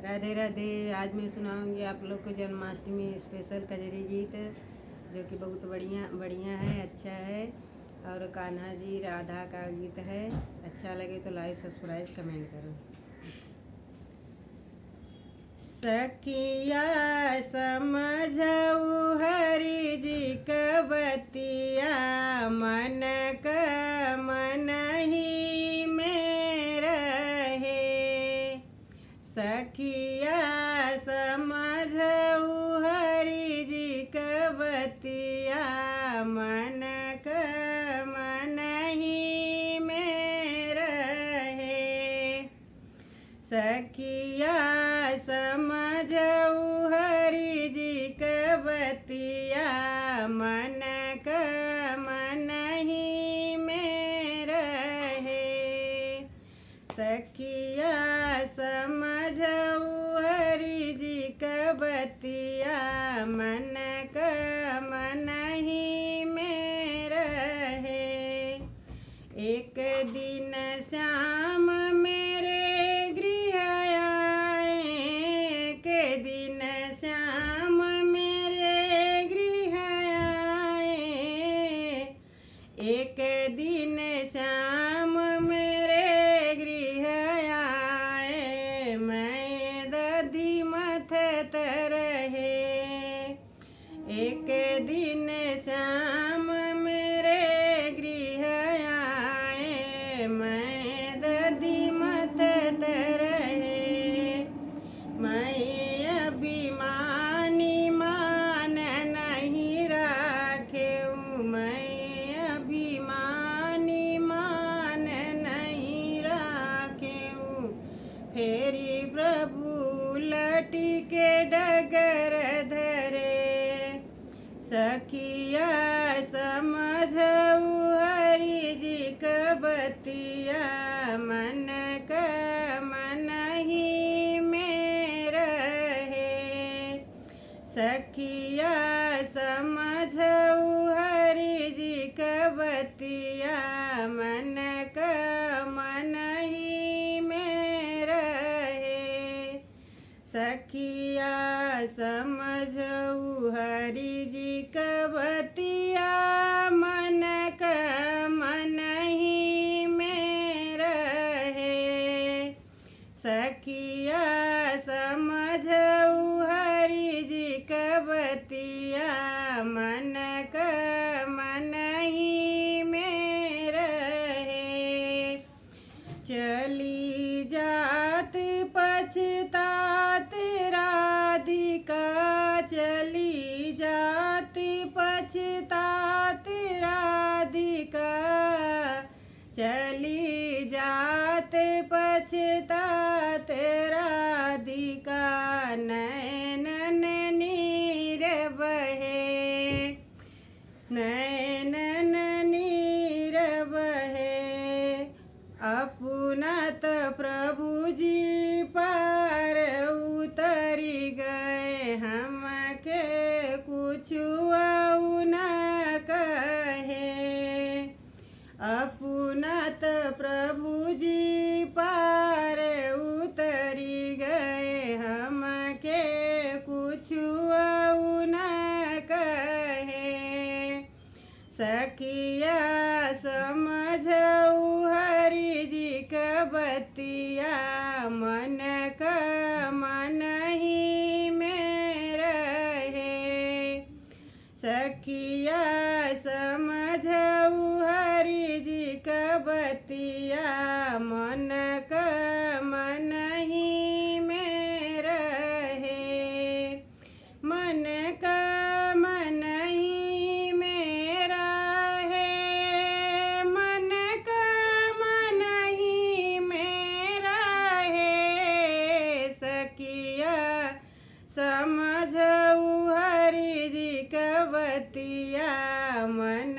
राधे राधे। आज मैं सुनाऊंगी आप लोग को जन्माष्टमी स्पेशल कजरी गीत, जो कि बहुत बढ़िया बढ़िया है, अच्छा है। और कान्हा जी राधा का गीत है। अच्छा लगे तो लाइक सब्सक्राइब कमेंट करो। सखिया समझऊ हरि जी क बतिया, मन क मन ही में रहे। सखिया समझऊ हरि जी क बतिया, मन क मन ही में रहे। सखिया समझऊ हरि जी क बतिया, मन क मन ही में रहे। सखिया समझऊ हरि जी क बतिया, मन क मन ही में रहे। एक दिन श्याम मेरे गृह आए, एक दिन श्याम मेरे गृह आए। एक दिन श्याम मेरे गृह आए, मैं दधी मथत रहे। एक दिन श्याम मेरे गृह आए, मैं दधी मथत रहे। मैं अभिमानी मान नहीं राखेऊ, मैं अभिमानी मान नहीं राखेऊ। फेरी प्रभु लटी के डगर धरे। सखिया समझऊ हरि जी क बतिया, मन क मन ही में रहे। सखिया समझऊ हरि जी क बतिया, मन क मन ही में रहे। सखिया समझऊ हरि जी क बतिया, मन क मन ही में रहे। सखिया समझऊ हरि जी क बतिया, मन क मन ही में रहे। चली जात पछतात राधिका, चली जात पछतात राधिका। चली जात पछतात राधिका, नैनन नीर बहे। नैनन नीर बहे। अपनत प्रभु जी पार उतरी गए, हमके कुछ न कहे। अपनत प्रभु जी पार उतरी गए, हमके कुछ न कहे। सखिया समझऊ हरि जी क बतिया, मन क मन ही में रहे। सखिया समझऊ हरि जी क बतिया, मन क मन ही में रहे। मन क मन ही में रहे। मन क मन ही में रहे। सखिया समझऊ हरि जी क बतिया, मन